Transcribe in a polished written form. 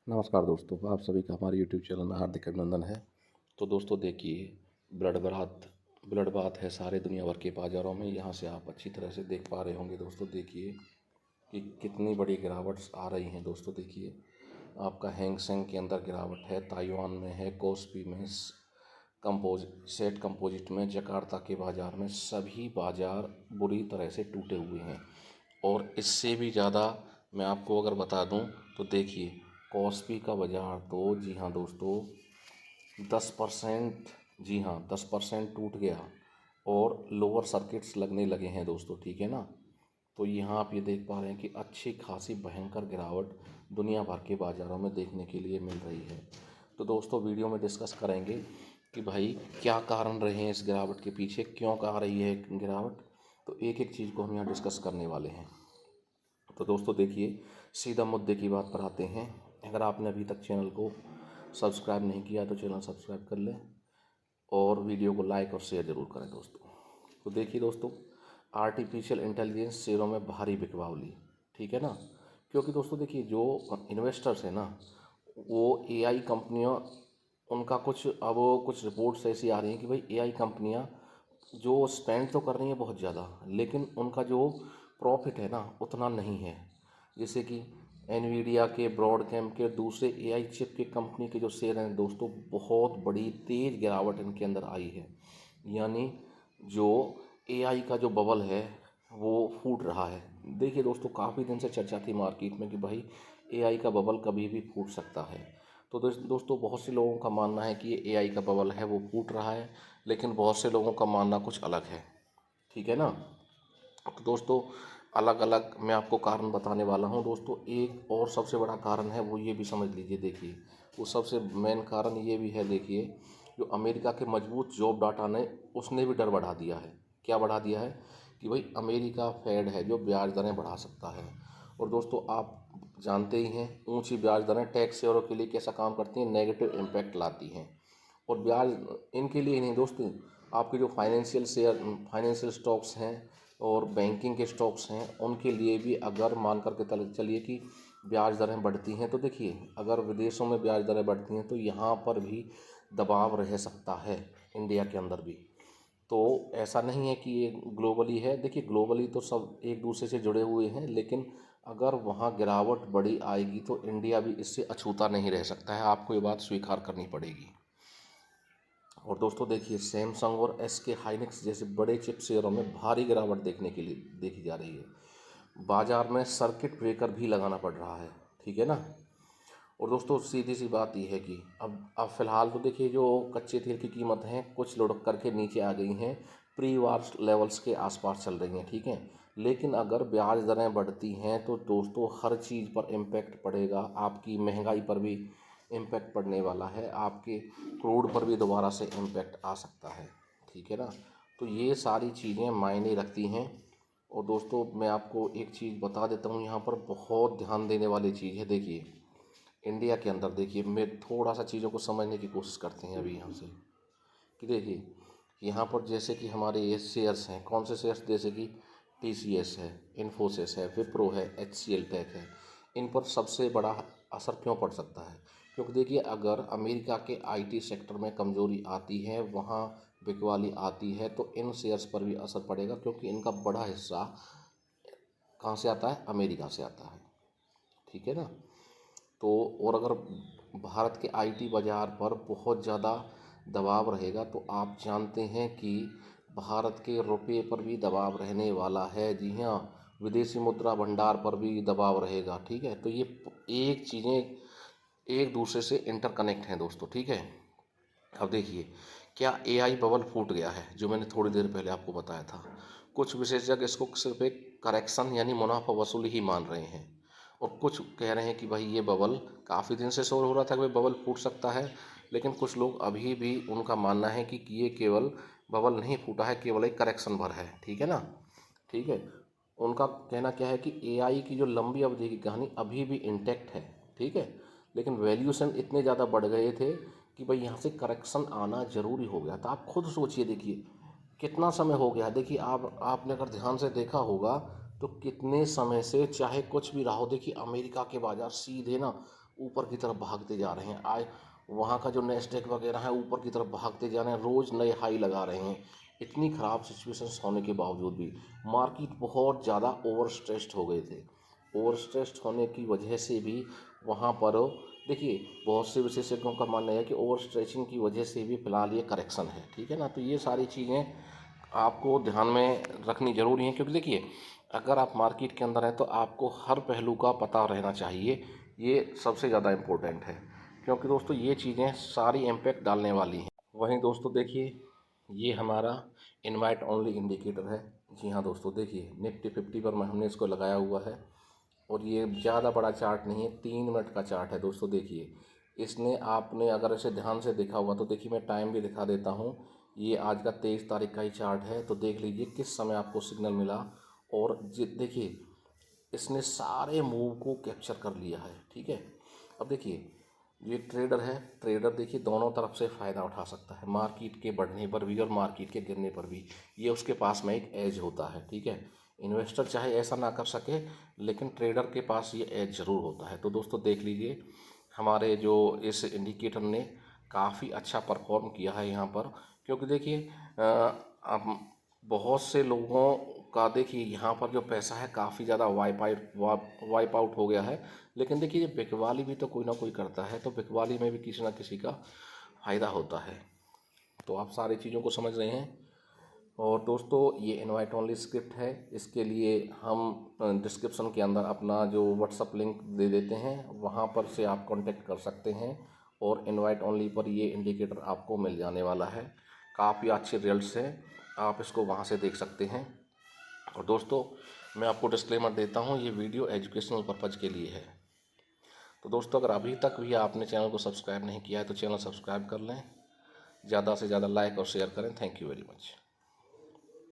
नमस्कार दोस्तों, आप सभी का हमारे यूट्यूब चैनल में हार्दिक अभिनंदन है। तो दोस्तों देखिए, ब्लड बात है सारे दुनिया भर के बाज़ारों में। यहाँ से आप अच्छी तरह से देख पा रहे होंगे दोस्तों। देखिए कि कितनी बड़ी गिरावट आ रही हैं दोस्तों। देखिए आपका हैंग सेंग के अंदर गिरावट है, ताइवान में है, कोस्पी में, सेट कंपोजिट में, जकार्ता के बाज़ार में, सभी बाज़ार बुरी तरह से टूटे हुए हैं। और इससे भी ज़्यादा मैं आपको अगर बता दूं तो देखिए, कॉस्पी का बाज़ार तो जी हाँ दोस्तों 10%, जी हाँ 10% टूट गया और लोअर सर्किट्स लगने लगे हैं दोस्तों। ठीक है ना। तो यहाँ आप ये देख पा रहे हैं कि अच्छी खासी भयंकर गिरावट दुनिया भर के बाज़ारों में देखने के लिए मिल रही है। तो दोस्तों वीडियो में डिस्कस करेंगे कि भाई क्या कारण रहे हैं इस गिरावट के पीछे, क्यों आ रही है गिरावट। तो एक एक चीज़ को हम यहाँ डिस्कस करने वाले हैं। तो दोस्तों देखिए, सीधा मुद्दे की बात पर आते हैं। अगर आपने अभी तक चैनल को सब्सक्राइब नहीं किया तो चैनल सब्सक्राइब कर लें और वीडियो को लाइक और शेयर ज़रूर करें दोस्तों। तो देखिए दोस्तों, आर्टिफिशियल इंटेलिजेंस शेयरों में भारी बिकवाली। ठीक है ना। क्योंकि दोस्तों देखिए, जो इन्वेस्टर्स हैं ना, वो एआई कंपनियां, उनका कुछ रिपोर्ट्स ऐसी आ रही हैं कि भाई एआई कंपनियां जो स्पेंड तो कर रही हैं बहुत ज़्यादा, लेकिन उनका जो प्रॉफिट है ना उतना नहीं है। जैसे कि एनवीडिया के, ब्रॉडकॉम के, दूसरे एआई चिप के कंपनी के जो शेयर हैं दोस्तों, बहुत बड़ी तेज़ गिरावट इनके अंदर आई है। यानी जो एआई का जो बबल है वो फूट रहा है। देखिए दोस्तों, काफ़ी दिन से चर्चा थी मार्केट में कि भाई एआई का बबल कभी भी फूट सकता है। तो दोस्तों बहुत से लोगों का मानना है कि ये एआई का बबल है वो फूट रहा है, लेकिन बहुत से लोगों का मानना कुछ अलग है। ठीक है ना। तो दोस्तों अलग अलग मैं आपको कारण बताने वाला हूँ दोस्तों। एक और सबसे बड़ा कारण है वो ये भी समझ लीजिए। देखिए वो सबसे मेन कारण ये भी है। देखिए जो अमेरिका के मजबूत जॉब डाटा ने उसने भी डर बढ़ा दिया है। क्या बढ़ा दिया है कि भाई अमेरिका फेड है जो ब्याज दरें बढ़ा सकता है। और दोस्तों आप जानते ही हैं, ऊंची ब्याज दरें टैक्स सेवरों के लिए कैसा काम करती हैं, नेगेटिव इम्पैक्ट लाती हैं। और ब्याज इनके लिए ही नहीं दोस्तों, आपके जो फाइनेंशियल स्टॉक्स हैं और बैंकिंग के स्टॉक्स हैं उनके लिए भी अगर मान करके चलिए कि ब्याज दरें बढ़ती हैं, तो देखिए अगर विदेशों में ब्याज दरें बढ़ती हैं तो यहाँ पर भी दबाव रह सकता है, इंडिया के अंदर भी। तो ऐसा नहीं है कि ये ग्लोबली है। देखिए ग्लोबली तो सब एक दूसरे से जुड़े हुए हैं, लेकिन अगर वहाँ गिरावट बड़ी आएगी तो इंडिया भी इससे अछूता नहीं रह सकता है। आपको ये बात स्वीकार करनी पड़ेगी। और दोस्तों देखिए, सैमसंग और एसके हाइनिक्स जैसे बड़े चिप शेयरों में भारी गिरावट देखने के लिए देखी जा रही है। बाजार में सर्किट ब्रेकर भी लगाना पड़ रहा है। ठीक है ना। और दोस्तों सीधी सी बात यह है कि अब फ़िलहाल तो देखिए जो कच्चे तेल की कीमत हैं कुछ लुढ़क करके नीचे आ गई हैं, प्री वार लेवल्स के आसपास चल रही हैं। ठीक है। लेकिन अगर ब्याज दरें बढ़ती हैं तो दोस्तों हर चीज़ पर इम्पैक्ट पड़ेगा। आपकी महंगाई पर भी इम्पैक्ट पड़ने वाला है, आपके क्रूड पर भी दोबारा से इम्पैक्ट आ सकता है। ठीक है ना। तो ये सारी चीज़ें मायने रखती हैं। और दोस्तों मैं आपको एक चीज़ बता देता हूँ, यहाँ पर बहुत ध्यान देने वाली चीज़ है। देखिए इंडिया के अंदर देखिए, मैं थोड़ा सा चीज़ों को समझने की कोशिश करते हैं अभी यहाँ से कि देखिए यहाँ पर जैसे कि हमारे ये शेयर्स हैं, कौन से शेयर्स, जैसे कि टीसीएस है, इन्फोसिस है, विप्रो है, एचसीएल टेक है। इन पर सबसे बड़ा असर क्यों पड़ सकता है? क्योंकि देखिए अगर अमेरिका के आईटी सेक्टर में कमज़ोरी आती है, वहाँ बिकवाली आती है, तो इन शेयर्स पर भी असर पड़ेगा, क्योंकि इनका बड़ा हिस्सा कहाँ से आता है, अमेरिका से आता है। ठीक है ना। तो और अगर भारत के आईटी बाज़ार पर बहुत ज़्यादा दबाव रहेगा तो आप जानते हैं कि भारत के रुपये पर भी दबाव रहने वाला है। जी हाँ, विदेशी मुद्रा भंडार पर भी दबाव रहेगा। ठीक है। तो ये एक चीज़ें एक दूसरे से इंटरकनेक्ट हैं दोस्तों। ठीक है। अब देखिए, क्या एआई बबल फूट गया है, जो मैंने थोड़ी देर पहले आपको बताया था। कुछ विशेषज्ञ इसको सिर्फ एक करेक्शन यानी मुनाफा वसूली ही मान रहे हैं, और कुछ कह रहे हैं कि भाई ये बबल काफ़ी दिन से शोर हो रहा था कि भाई बबल फूट सकता है। लेकिन कुछ लोग अभी भी उनका मानना है कि ये केवल बबल नहीं फूटा है, केवल एक करेक्शन भर है। ठीक है ना। ठीक है। उनका कहना क्या है कि एआई की जो लंबी अवधि की कहानी अभी भी इंटैक्ट है। ठीक है। लेकिन वैल्यूएशन इतने ज़्यादा बढ़ गए थे कि भाई यहाँ से करेक्शन आना ज़रूरी हो गया था। आप खुद सोचिए, देखिए कितना समय हो गया। देखिए आपने अगर ध्यान से देखा होगा तो कितने समय से चाहे कुछ भी रहा हो, देखिए अमेरिका के बाज़ार सीधे ना ऊपर की तरफ भागते जा रहे हैं। आज वहाँ का जो नेस्डेक वगैरह है ऊपर की तरफ भागते जा रहे हैं, रोज़ नए हाई लगा रहे हैं। इतनी ख़राब सिचुएशंस होने के बावजूद भी मार्केट बहुत ज़्यादा ओवर स्ट्रेस्ड हो गए थे। ओवर स्ट्रेस्ड होने की वजह से भी वहाँ पर देखिए बहुत से विशेषज्ञों का मानना है कि ओवर स्ट्रेचिंग की वजह से भी फिलहाल ये करेक्शन है, ठीक है ना। तो ये सारी चीज़ें आपको ध्यान में रखनी ज़रूरी है, क्योंकि देखिए अगर आप मार्केट के अंदर हैं तो आपको हर पहलू का पता रहना चाहिए। ये सबसे ज़्यादा इम्पोर्टेंट है, क्योंकि दोस्तों ये चीज़ें सारी इम्पैक्ट डालने वाली हैं। वहीं दोस्तों देखिए ये हमारा इनवाइट ओनली इंडिकेटर है। जी हाँ दोस्तों, देखिए निफ्टी 50 पर हमने इसको लगाया हुआ है और ये ज़्यादा बड़ा चार्ट नहीं है, 3 मिनट का चार्ट है दोस्तों। देखिए इसने आपने अगर इसे ध्यान से देखा होगा तो देखिए मैं टाइम भी दिखा देता हूँ। ये आज का 23 तारीख का ही चार्ट है, तो देख लीजिए किस समय आपको सिग्नल मिला। और देखिए इसने सारे मूव को कैप्चर कर लिया है, ठीक है। अब देखिए ये ट्रेडर है, ट्रेडर देखिए दोनों तरफ से फ़ायदा उठा सकता है, मार्केट के बढ़ने पर भी और मार्केट के गिरने पर भी। ये उसके पास में एक एज होता है, ठीक है। इन्वेस्टर चाहे ऐसा ना कर सके, लेकिन ट्रेडर के पास ये एज ज़रूर होता है। तो दोस्तों देख लीजिए हमारे जो इस इंडिकेटर ने काफ़ी अच्छा परफॉर्म किया है यहाँ पर, क्योंकि देखिए अब बहुत से लोगों का देखिए यहाँ पर जो पैसा है काफ़ी ज़्यादा वाइप आउट हो गया है। लेकिन देखिए ये बिकवाली भी तो कोई ना कोई करता है, तो बिकवाली में भी किसी ना किसी का फ़ायदा होता है। तो आप सारी चीज़ों को समझ रहे हैं। और दोस्तों ये इनवाइट ओनली स्क्रिप्ट है, इसके लिए हम डिस्क्रिप्शन के अंदर अपना जो व्हाट्सअप लिंक दे देते हैं, वहाँ पर से आप कांटेक्ट कर सकते हैं। और इनवाइट ओनली पर ये इंडिकेटर आपको मिल जाने वाला है, काफ़ी अच्छे रिजल्ट्स हैं, आप इसको वहाँ से देख सकते हैं। और दोस्तों मैं आपको डिस्क्लेमर देता हूँ, ये वीडियो एजुकेशनल पर्पज़ के लिए है। तो दोस्तों अगर अभी तक भी आपने चैनल को सब्सक्राइब नहीं किया है तो चैनल सब्सक्राइब कर लें, ज़्यादा से ज़्यादा लाइक और शेयर करें। Thank you very much.